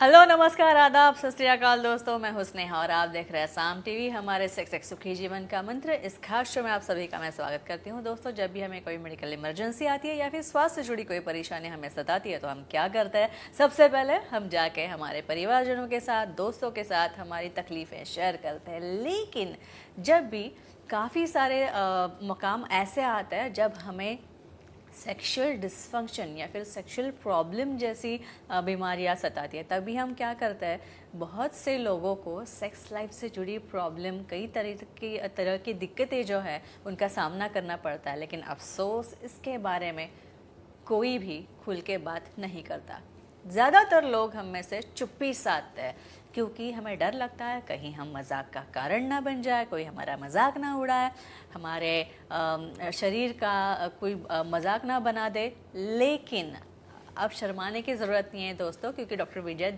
Hello, नमस्कार, आदाब, सत श्री अकाल दोस्तों। मैं हूं स्नेहा और आप देख रहे हैं साम टीवी। हमारे सेक्स सुखी जीवन का मंत्र इस खास शो में आप सभी का मैं स्वागत करती हूं। दोस्तों, जब भी हमें कोई मेडिकल इमरजेंसी आती है या फिर स्वास्थ्य से जुड़ी कोई परेशानी हमें सताती है तो हम क्या करते हैं? सबसे पहले हम जाके हमारे परिवारजनों के साथ, दोस्तों के साथ हमारी तकलीफ़ें शेयर करते हैं। लेकिन जब भी काफ़ी सारे मकाम ऐसे आते हैं जब हमें सेक्सुअल डिसफंक्शन या फिर सेक्सुअल प्रॉब्लम जैसी बीमारियां सताती है, तभी हम क्या करते हैं? बहुत से लोगों को सेक्स लाइफ से जुड़ी प्रॉब्लम, कई तरह की दिक्कतें जो है उनका सामना करना पड़ता है। लेकिन अफसोस इसके बारे में कोई भी खुल के बात नहीं करता। ज़्यादातर लोग हम में से चुप्पी साधते हैं क्योंकि हमें डर लगता है कहीं हम मजाक का कारण ना बन जाए, कोई हमारा मजाक ना उड़ाए, हमारे शरीर का कोई मजाक ना बना दे। लेकिन अब शर्माने की ज़रूरत नहीं है दोस्तों, क्योंकि डॉक्टर विजय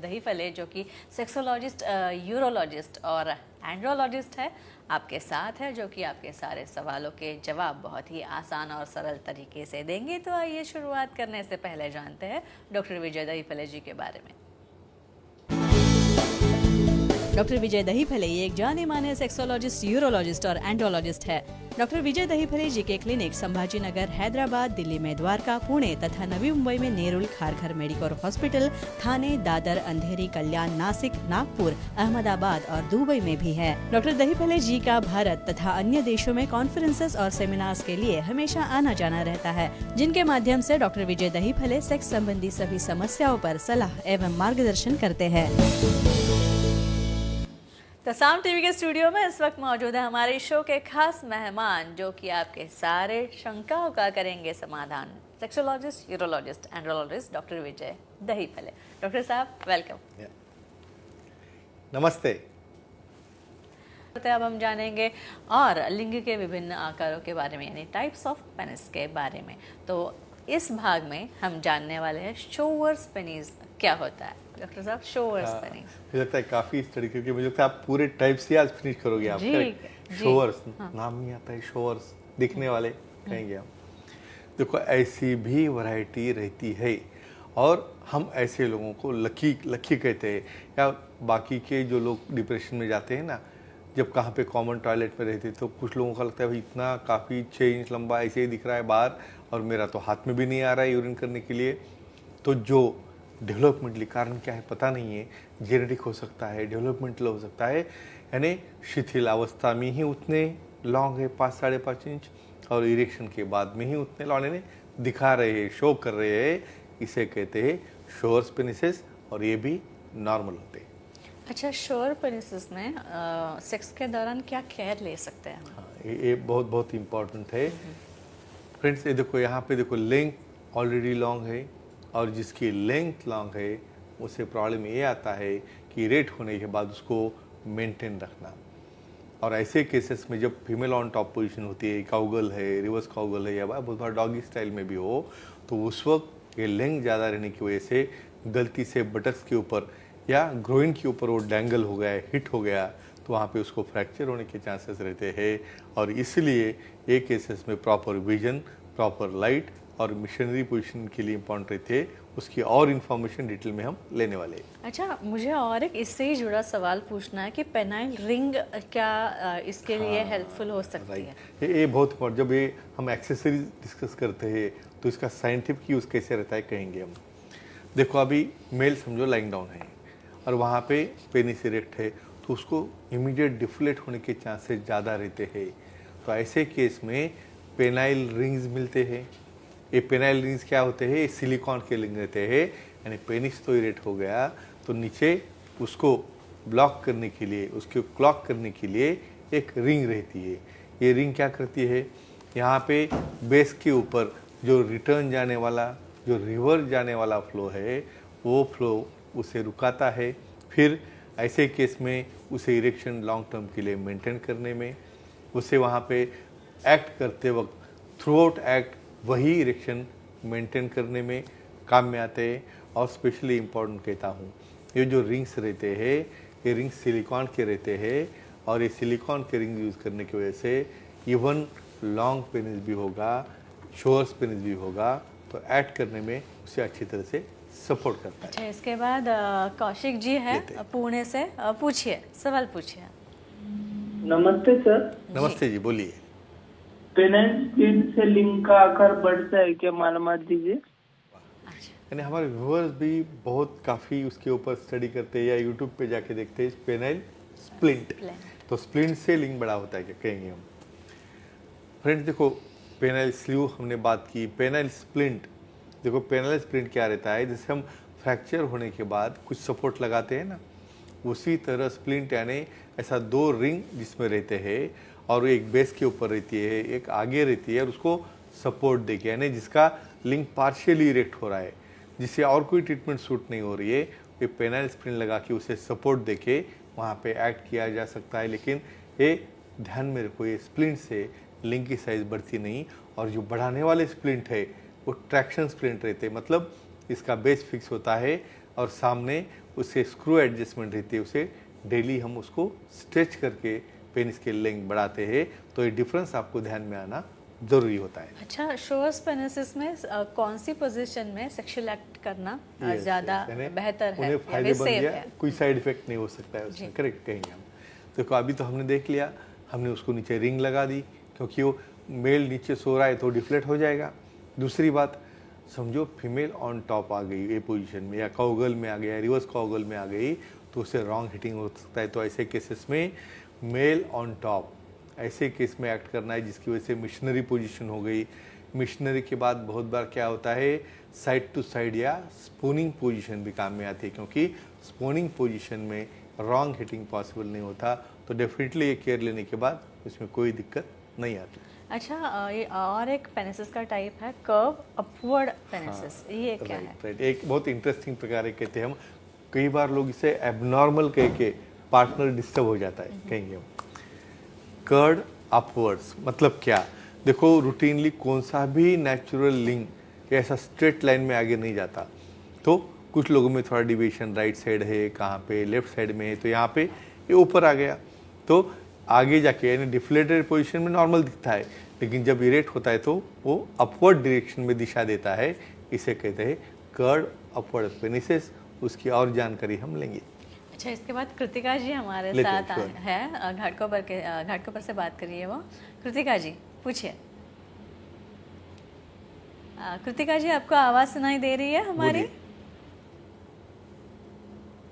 दहीफले जो कि सेक्सोलॉजिस्ट, यूरोलॉजिस्ट और एंड्रोलॉजिस्ट है, आपके साथ है, जो कि आपके सारे सवालों के जवाब बहुत ही आसान और सरल तरीके से देंगे। तो आइए शुरुआत करने से पहले जानते हैं डॉक्टर विजय दहीफले जी के बारे में। डॉक्टर विजय दहीफले एक जाने माने सेक्सोलॉजिस्ट, यूरोलॉजिस्ट और एंड्रोलॉजिस्ट है। डॉक्टर विजय दहीफले जी के क्लिनिक संभाजी नगर, हैदराबाद, दिल्ली में द्वारका, पुणे तथा नवी मुंबई में नेरुल, खारघर मेडिकोर हॉस्पिटल, थाने, दादर, अंधेरी, कल्याण, नासिक, नागपुर, अहमदाबाद और दुबई में भी है। डॉक्टर दहीफले जी का भारत तथा अन्य देशों में कॉन्फ्रेंसेस और सेमिनार्स के लिए हमेशा आना जाना रहता है, जिनके माध्यम से डॉक्टर विजय दहीफले सेक्स संबंधी सभी समस्याओं पर सलाह एवं मार्गदर्शन करते हैं। तो साम टीवी के स्टूडियो में इस वक्त मौजूद है हमारे शो के खास मेहमान, जो कि आपके सारे शंकाओं का करेंगे समाधान। सेक्सोलॉजिस्ट, यूरोलॉजिस्ट, एंड्रोलॉजिस्ट डॉक्टर विजय दहीफले। डॉक्टर साहब, वेलकम। नमस्ते। अब हम जानेंगे और लिंग के विभिन्न आकारों के बारे में, यानी टाइप्स ऑफ पेनिस के बारे में। तो इस भाग में हम जानने वाले हैं शोवर्स पेनिस क्या होता है। डॉक्टर साहब, शोवर्स पेनिस मुझे लगता है काफी स्टडी करके मुझे लगता है आप पूरे टाइप से आज फिनिश करोगे आप। शोवर्स, नाम ही आता है शोवर्स, दिखने वाले कहेंगे हम। देखो, ऐसी भी वैरायटी रहती है और हम ऐसे लोगों को लकी कहते हैं। या बाकी के जो लोग डिप्रेशन में जाते हैं ना, जब कहाँ पे कॉमन टॉयलेट में रहते, तो कुछ लोगों का लगता है भाई इतना काफ़ी 6 इंच लंबा ऐसे ही दिख रहा है बाहर, और मेरा तो हाथ में भी नहीं आ रहा है यूरिन करने के लिए। तो जो डेवलपमेंटली कारण क्या है पता नहीं है, जेनेटिक हो सकता है, डेवलपमेंटल हो सकता है, यानी शिथिल अवस्था में ही उतने लॉन्ग है 5-5.5 इंच, और इरेक्शन के बाद में ही उतने लॉन्ग यानी दिखा रहे हैं, शो कर रहे हैं। इसे कहते हैं शोवर्स पेनिसेस, और ये भी नॉर्मल होते हैं। अच्छा, शोवर पेनिसेस में सेक्स के दौरान क्या केयर ले सकते हैं? हाँ, ये बहुत बहुत इम्पोर्टेंट है फ्रेंड्स। ये देखो, यहाँ पे देखो, लेंथ ऑलरेडी लॉन्ग है, और जिसकी लेंथ लॉन्ग है उससे प्रॉब्लम ये आता है कि रेट होने के बाद उसको मेंटेन रखना। और ऐसे केसेस में जब फीमेल ऑन टॉप पोजीशन होती है, काउगल है, रिवर्स काउगल है, या बहुत बार डॉगी स्टाइल में भी हो, तो उस वक्त ये लेंथ ज़्यादा रहने की वजह से गलती से बटक्स के ऊपर या ग्रोइन के ऊपर वो डैंगल हो गया, हिट हो गया, तो वहाँ पे उसको फ्रैक्चर होने के चांसेस रहते हैं। और इसलिए ये केसेस में प्रॉपर विजन, प्रॉपर लाइट और मिशनरी पोजीशन के लिए इम्पॉर्टेंट रहते हैं। उसकी और इन्फॉर्मेशन डिटेल में हम लेने वाले हैं। अच्छा, मुझे और एक इससे ही जुड़ा सवाल पूछना है कि पेनाइल रिंग क्या इसके लिए हेल्पफुल हो सकती है? ये बहुत इम्पोर्टेंट, जब ये हम एक्सेसरीज डिस्कस करते हैं तो इसका साइंटिफिक यूज़ कैसे रहता है कहेंगे हम। देखो, अभी मेल समझो लाइंग डाउन है और वहाँ पे पेनिस इरेक्ट है, तो उसको इमीडिएट डिफ्लेट होने के चांसेस ज़्यादा रहते हैं। तो ऐसे केस में पेनाइल रिंग्स मिलते हैं। ये पेनाइल रिंग्स क्या होते हैं? सिलिकॉन के रिंग रहते हैं, यानी पेनिस तो इरेक्ट हो गया तो नीचे उसको ब्लॉक करने के लिए, उसको क्लॉक करने के लिए एक रिंग रहती है। ये रिंग क्या करती है? यहाँ पे बेस के ऊपर जो रिटर्न जाने वाला, जो रिवर्स जाने वाला फ्लो है, वो फ्लो उसे रुकाता है। फिर ऐसे केस में उसे इरेक्शन लॉन्ग टर्म के लिए मेंटेन करने में, उसे वहाँ पे एक्ट करते वक्त थ्रू आउट एक्ट वही इरेक्शन मेंटेन करने में काम में आते हैं। और स्पेशली इम्पोर्टेंट कहता हूँ, ये जो रिंग्स रहते हैं, ये रिंग्स सिलिकॉन के रहते हैं, और ये सिलिकॉन के रिंग यूज़ करने की वजह से इवन लॉन्ग पेनिस भी होगा, शोर्स पेनिस भी होगा, तो एक्ट करने में उसे अच्छी तरह से सपोर्ट करता है। अच्छा, इसके बाद कौशिक जी है लेते हैं। पुणे से। पूछिए, सवाल पूछिए। नमस्ते सर। नमस्ते जी, बोलिए। पेनाल्टी स्प्लिट से लिंक का आकार बढ़ता है क्या, मालूमात दीजिए। अच्छा, यानी हमारे व्यूअर्स भी बहुत काफ़ी उसके ऊपर स्टडी करते हैं या यूट्यूब पे जाके देखते हैं पेनाइल स्प्लिंट। Splint। तो स्प्लिंट से लिंक बड़ा होता है क्या, कहेंगे हम। फ्रेंड्स देखो, पेनाइल स्लीव हमने बात की, पेनाइल स्प्लिंट। देखो पेनाइल स्प्लिंट क्या रहता है, जैसे हम फ्रैक्चर होने के बाद कुछ सपोर्ट लगाते हैं ना, उसी तरह स्प्लिंट यानी ऐसा दो रिंग जिसमें रहते हैं और एक बेस के ऊपर रहती है, एक आगे रहती है और उसको सपोर्ट देके, यानी जिसका लिंक पार्शियली इरेक्ट हो रहा है, जिससे और कोई ट्रीटमेंट सूट नहीं हो रही है, ये पेनाइल स्प्लिंट लगा के उसे सपोर्ट देके वहाँ पे एक्ट किया जा सकता है। लेकिन ये ध्यान में रखो, ये स्प्लिंट से लिंक की साइज बढ़ती नहीं, और जो बढ़ाने वाले स्प्लिंट है वो ट्रैक्शन स्प्लिंट रहते हैं, मतलब इसका बेस फिक्स होता है और सामने उससे स्क्रू एडजस्टमेंट रहती है, उसे डेली हम उसको स्ट्रेच करके पेनिस के लेंथ बढ़ाते हैं। तो ये डिफरेंस आपको ध्यान में आना जरूरी होता है। अच्छा, शोअर्स पेनिसिस में कौन सी पोजीशन में सेक्सुअल एक्ट करना Yes, ज़्यादा yes, यानी बेहतर है उन्हें या फायदे फिर बन सेफ गया, है? कोई साइड इफेक्ट नहीं हो सकता है उसमें, करेक्ट कहेंगे हम। देखो अभी तो हमने देख लिया, हमने उसको नीचे रिंग लगा दी, क्योंकि वो मेल नीचे सो रहा है तो डिफ्लेट हो जाएगा। दूसरी बात, समझो फीमेल ऑन टॉप आ गई ए पोजीशन में, या काउगल में आ गया, रिवर्स काउगल में आ गई, तो उससे रॉन्ग हिटिंग हो सकता है। तो ऐसे केसेस में मेल ऑन टॉप, ऐसे केस में एक्ट करना है जिसकी वजह से मिशनरी पोजीशन हो गई। मिशनरी के बाद बहुत बार क्या होता है, साइड टू साइड या स्पूनिंग पोजीशन भी काम में आती है, क्योंकि स्पूनिंग पोजीशन में रॉन्ग हिटिंग पॉसिबल नहीं होता। तो डेफिनेटली ये केयर लेने के बाद उसमें कोई दिक्कत नहीं आती। अच्छा, ये और एक पेनिसिस का टाइप है कर्व अपवर्ड पेनिसिस, ये क्या है? राइट, एक बहुत इंटरेस्टिंग प्रकार है, कहते हैं हम। कई बार लोग इसे एबनॉर्मल कह के पार्टनर डिस्टर्ब हो जाता है, कहेंगे हम। कर्ड अपवर्ड्स मतलब क्या, देखो रूटीनली कौन सा भी नेचुरल लिंक ऐसा स्ट्रेट लाइन में आगे नहीं जाता। तो कुछ लोगों में थोड़ा डिविएशन राइट साइड है, कहाँ पे लेफ्ट साइड में है, तो यहाँ पे ये ऊपर आ गया, तो आगे जाके यानी डिफ्लेटेड पोजीशन में नॉर्मल दिखता है, लेकिन जब इरेक्ट होता है तो वो अपवर्ड डायरेक्शन में दिशा देता है। इसे कहते हैं कर्ड अपवर्ड पेनिसिस। उसकी और जानकारी हम लेंगे। अच्छा, इसके बाद कृतिका जी हमारे लेते हैं, साथ sure। है, घाटकोपर से बात करिए वो। कृतिका जी पूछिए। कृतिका जी, आपको आवाज़ सुनाई दे रही है हमारी? बोलिए।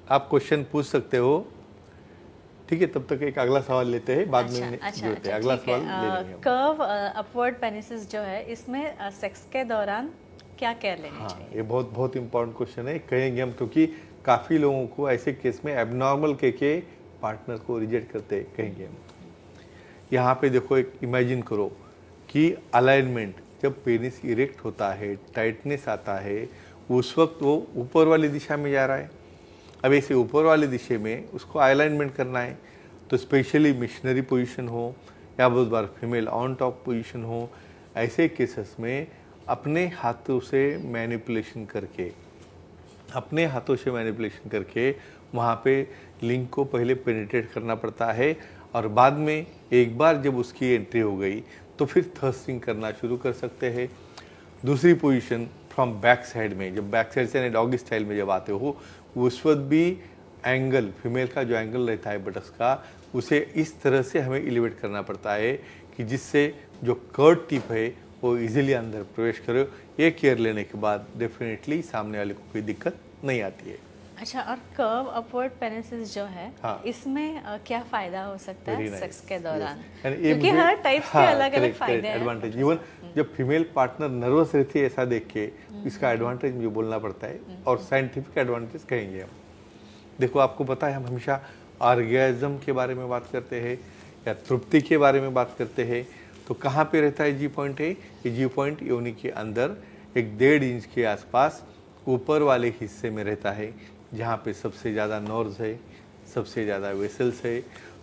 आप क्वेश्चन पूछ सकते हो, ठीक है। तब तक एक अगला सवाल लेते हैं, बाद में जोड़ते हैं। अगला सवाल ले लेंगे हम। कर्व अपवर्ड पेनिसिस जो है, इसमें सेक्स के दौरान क्या केयर लेनी हाँ, चाहिए? ये बहुत बहुत इंपॉर्टेंट क्वेश्चन है, कहेंगे हम, क्योंकि काफ़ी लोगों को ऐसे केस में एबनॉर्मल कह के पार्टनर को रिजेक्ट करते हैं, कहेंगे हम। यहाँ पे देखो, एक इमेजिन करो कि अलाइनमेंट, जब पेनिस इरेक्ट होता है, टाइटनेस आता है, उस वक्त वो ऊपर वाली दिशा में जा रहा है। अब ऐसे ऊपर वाली दिशा में उसको अलाइनमेंट करना है, तो स्पेशली मिशनरी पोजीशन हो या बहुत बार फीमेल ऑन टॉप पोजीशन हो, ऐसे केसेस में अपने हाथों से मैनिपुलेशन करके वहाँ पे लिंक को पहले पेनिट्रेट करना पड़ता है, और बाद में एक बार जब उसकी एंट्री हो गई तो फिर थर्स्टिंग करना शुरू कर सकते हैं। दूसरी पोजीशन फ्रॉम बैक साइड में, जब बैक साइड से डॉगी स्टाइल में जब आते हो, उस वक्त भी एंगल, फीमेल का जो एंगल रहता है बटस का, उसे इस तरह से हमें एलिवेट करना पड़ता है कि जिससे जो कर्व टिप है वो इजीली अंदर प्रवेश करे। ये केयर लेने के बाद डेफिनेटली सामने वाले को कोई दिक्कत नहीं आती है। अच्छा, और कर्व अपवर्ड पेनिसिस जो है, हाँ। इसमें क्या फायदा हो सकता Very है nice, सेक्स के दौरान? yes। And ये क्योंकि मुझे- हर टाइप्स के हाँ, अलग अलग correct, फायदे correct, हैं। एडवांटेज। इवन जब फीमेल पार्टनर नर्वस रहती है, ऐसा देख के इसका एडवांटेज मुझे बोलना पड़ता है, और साइंटिफिक एडवांटेज कहेंगे हम। देखो आपको पता है, हम हमेशा ऑर्गेज्म के बारे में बात करते हैं या तृप्ति के बारे में बात करते हैं, तो कहाँ पे रहता है जी पॉइंट है? ये जी पॉइंट योनि के अंदर एक 1.5 इंच के आसपास ऊपर वाले हिस्से में रहता है, जहाँ पे सबसे ज़्यादा नर्व्स है, सबसे ज़्यादा वेसल्स है।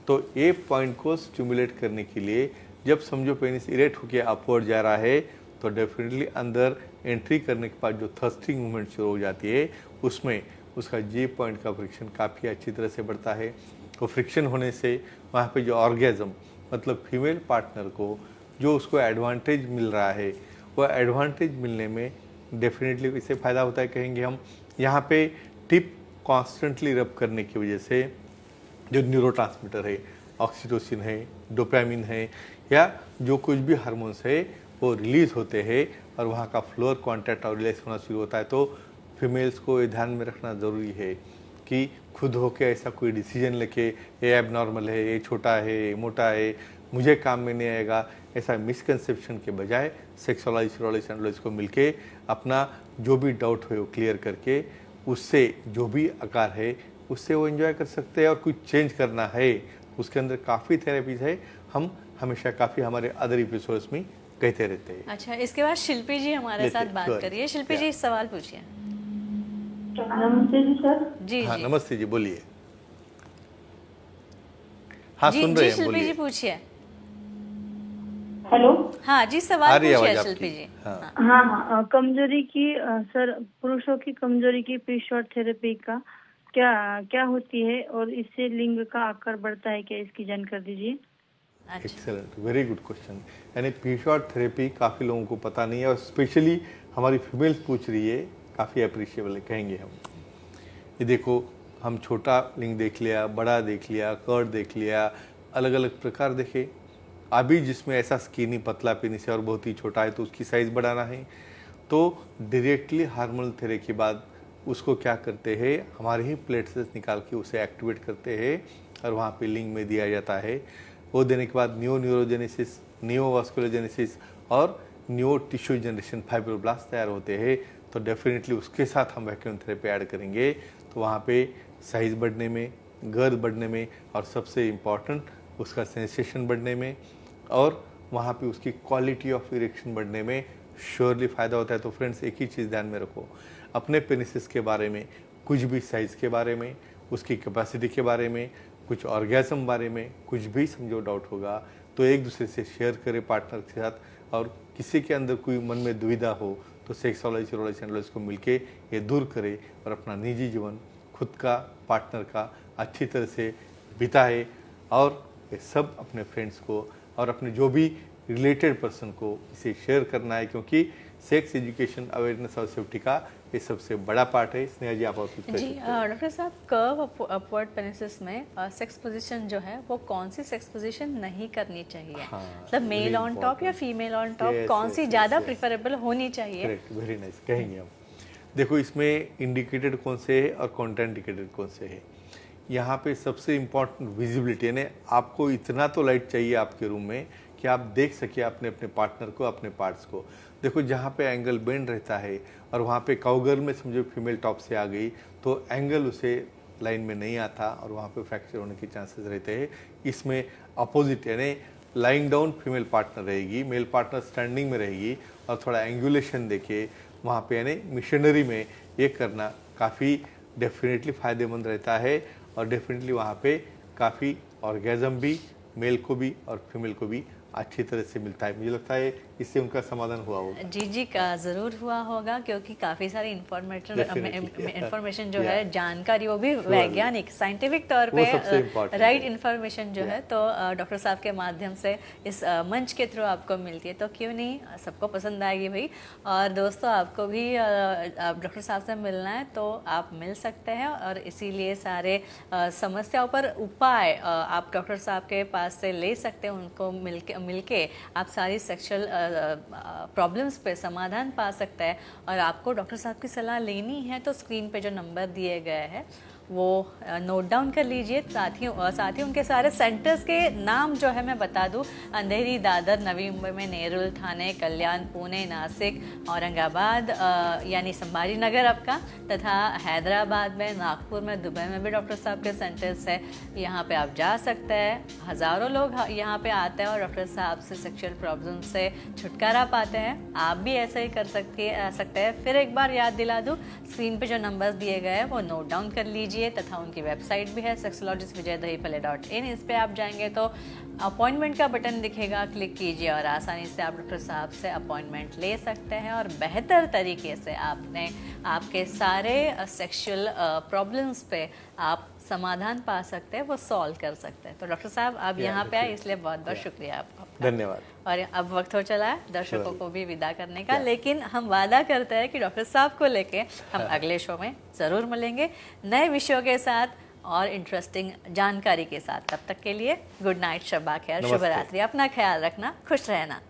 तो ये पॉइंट को स्टिमुलेट करने के लिए जब समझो पेनिस इरेक्ट होकर अपवर्ड जा रहा है, तो डेफिनेटली अंदर एंट्री करने के बाद जो थर्स्टिंग मूवमेंट शुरू हो जाती है, उसमें उसका जी पॉइंट का फ्रिक्शन काफ़ी अच्छी तरह से बढ़ता है। तो फ्रिक्शन होने से वहाँ पे जो ऑर्गेज्म, मतलब फीमेल पार्टनर को जो उसको एडवांटेज मिल रहा है, वो एडवांटेज मिलने में डेफिनेटली इससे फ़ायदा होता है, कहेंगे हम। यहाँ पे टिप कॉन्स्टेंटली रब करने की वजह से जो न्यूरोट्रांसमीटर है, ऑक्सीटोसिन है, डोपामिन है, या जो कुछ भी हार्मोन्स है वो रिलीज होते हैं और वहाँ का फ्लोर कॉन्टैक्ट और रिलीज होना शुरू होता है। तो फीमेल्स को ये ध्यान में रखना ज़रूरी है कि खुद होके ऐसा कोई डिसीजन लेके ये एबनॉर्मल है, ये छोटा है, ये मोटा है, मुझे काम में नहीं आएगा, ऐसा मिसकंसेप्शन के बजाय सेक्सोलॉजिस्ट सीरोलॉजिस्ट एंडोलॉजिस्ट को मिलके अपना जो भी डाउट है वो क्लियर करके उससे जो भी आकार है उससे वो एंजॉय कर सकते हैं। और कुछ चेंज करना है उसके अंदर काफ़ी थेरेपीज है, हम हमेशा काफ़ी हमारे अदर एपिसोड्स में कहते रहते हैं। अच्छा, इसके बाद शिल्पी जी हमारे साथ बात करिए। शिल्पी जी सवाल पूछिए। नमस्ते जी सर। जी हाँ जी नमस्ते जी, बोलिए। हाँ जी सुन रहे जी हैं, शिल्पी जी बोलिए। पूछिए। हेलो। हाँ जी, आ सवाल रही है पूछिए आवाज शिल्पी आपकी। जी। हाँ। हाँ हाँ, कमजोरी की सर, पुरुषों की कमजोरी की पी-शॉर्ट थेरेपी का क्या क्या होती है और इससे लिंग का आकार बढ़ता है क्या, इसकी जानकारी दीजिए। अच्छा, एक्सेलेंट, वेरी गुड क्वेश्चन। यानी पी-शॉर्ट थेरेपी काफ़ी लोगों को पता नहीं है और स्पेशली हमारी फीमेल्स पूछ रही है, काफ़ी अप्रिशिएबल है कहेंगे हम। ये देखो, हम छोटा लिंग देख लिया, बड़ा देख लिया, कर्ड देख लिया, अलग अलग प्रकार देखे। अभी जिसमें ऐसा स्किनी पतला पेनिस है और बहुत ही छोटा है तो उसकी साइज़ बढ़ाना है, तो डायरेक्टली हार्मोनल थेरेपी के बाद उसको क्या करते हैं, हमारे ही प्लेटलेट्स निकाल के उसे एक्टिवेट करते हैं और वहाँ पे लिंग में दिया जाता है। वो देने के बाद न्यूरोजेनेसिस, न्यूरोवास्कुलरजेनेसिस और न्यू टिश्यू जनरेशन फाइब्रोब्लास्ट तैयार होते हैं। तो डेफिनेटली उसके साथ हम वैक्यूम थेरेपी ऐड करेंगे तो वहाँ पे साइज़ बढ़ने में, गर्द बढ़ने में और सबसे इम्पॉर्टेंट उसका सेंसेशन बढ़ने में और वहाँ पे उसकी क्वालिटी ऑफ इरेक्शन बढ़ने में श्योरली फ़ायदा होता है। तो फ्रेंड्स, एक ही चीज़ ध्यान में रखो, अपने पेनिसिस के बारे में, कुछ भी साइज़ के बारे में, उसकी कैपेसिटी के बारे में, कुछ ऑर्गेज़म बारे में कुछ भी समझो डाउट होगा तो एक दूसरे से शेयर करें पार्टनर के साथ। और किसी के अंदर कोई मन में दुविधा हो तो सेक्सोलॉजी सीरोलॉजिस्ट एंडोलॉजिस्ट को मिलके ये दूर करे और अपना निजी जीवन खुद का, पार्टनर का अच्छी तरह से बिताए। और ये सब अपने फ्रेंड्स को और अपने जो भी रिलेटेड पर्सन को इसे शेयर करना है, क्योंकि सेक्स एजुकेशन, अवेयरनेस और सेफ्टी का ये सबसे बड़ा पार्ट है। स्नेहा जी, आप और कुछ कह जी सकते हैं? डॉक्टर साहब, कर्व अपवर्ड पेनिसिस में सेक्स पोजीशन जो है वो कौन सी सेक्स पोजीशन नहीं करनी चाहिए? हाँ, मतलब मेल very ऑन टॉप या important. Female on top, Yes, कौन yes, सी yes, ज़्यादा yes. प्रिफरेबल होनी चाहिए? करेक्ट, वेरी नाइस, कहेंगे हम। देखो, इसमें इंडिकेटेड कौन से है और कॉन्ट्राइंडिकेटेड कौन से है। यहाँ पे सबसे इम्पॉर्टेंट विजिबिलिटी, यानी आपको इतना तो लाइट चाहिए आपके रूम में कि आप देख सके अपने अपने पार्टनर को, अपने पार्ट्स को। देखो, जहाँ पे एंगल बेंड रहता है और वहाँ पे काउगर्ल में समझो फीमेल टॉप से आ गई तो एंगल उसे लाइन में नहीं आता और वहाँ पे फ्रैक्चर होने के चांसेस रहते हैं। इसमें अपोजिट, यानी लाइंग डाउन फीमेल पार्टनर रहेगी, मेल पार्टनर स्टैंडिंग में रहेगी और थोड़ा एंगुलेशन देके वहाँ पे, यानी मिशनरी में ये करना काफ़ी डेफिनेटली फ़ायदेमंद रहता है। और डेफिनेटली वहाँ पे काफ़ी ऑर्गेज़म भी मेल को भी और फीमेल को भी अच्छी तरह से मिलता है। मुझे लगता है इससे उनका समाधान हुआ होगा। जी जी का ज़रूर हुआ होगा, क्योंकि काफ़ी सारी इंफॉर्मेशन जो है, जानकारी, वो भी वैज्ञानिक साइंटिफिक तौर वो सबसे important पे राइट है। इंफॉर्मेशन जो है तो डॉक्टर साहब के माध्यम से इस मंच के थ्रू आपको मिलती है, तो क्यों नहीं सबको पसंद आएगी भाई। और दोस्तों, आपको भी डॉक्टर साहब से मिलना है तो आप मिल सकते हैं और इसीलिए सारे समस्याओं पर उपाय आप डॉक्टर साहब के पास से ले सकते हैं। उनको मिलके आप सारी सेक्सुअल प्रॉब्लम्स पे समाधान पा सकते हैं। और आपको डॉक्टर साहब की सलाह लेनी है तो स्क्रीन पे जो नंबर दिए गए हैं वो नोट डाउन कर लीजिए। साथ ही उनके सारे सेंटर्स के नाम जो है मैं बता दूं, अंधेरी, दादर, नवी मुंबई में नेरुल, ठाणे, कल्याण, पुणे, नासिक, औरंगाबाद यानी संभाजी नगर आपका, तथा हैदराबाद में, नागपुर में, दुबई में भी डॉक्टर साहब के सेंटर्स है। यहाँ पे आप जा सकते हैं। हज़ारों लोग यहाँ पे आते हैं और डॉक्टर साहब से सेक्सुअल प्रॉब्लम से छुटकारा पाते हैं। आप भी ऐसा ही कर सकते हैं। फिर एक बार याद दिला दूँ, स्क्रीन पे जो नंबर्स दिए गए हैं वो नोट डाउन कर लीजिए, तथा उनकी वेबसाइट भी है sexologistvijaydahipale.in। इस पे आप जाएंगे तो अपॉइंटमेंट का बटन दिखेगा, क्लिक कीजिए और आसानी से आप डॉक्टर साहब से अपॉइंटमेंट ले सकते हैं और बेहतर तरीके से आपके सारे सेक्सुअल प्रॉब्लम्स पे आप समाधान पा सकते हैं, वो सॉल्व कर सकते हैं। तो डॉक्टर साहब, आप यहाँ पे आए, इसलिए बहुत बहुत शुक्रिया आपका। धन्यवाद। और अब वक्त हो चला है दर्शकों को भी विदा करने का, लेकिन हम वादा करते हैं कि डॉक्टर साहब को लेके हम अगले शो में ज़रूर मिलेंगे नए विषयों के साथ और इंटरेस्टिंग जानकारी के साथ। तब तक के लिए गुड नाइट, शब्बा खैर, शुभ रात्रि, अपना ख्याल रखना, खुश रहना।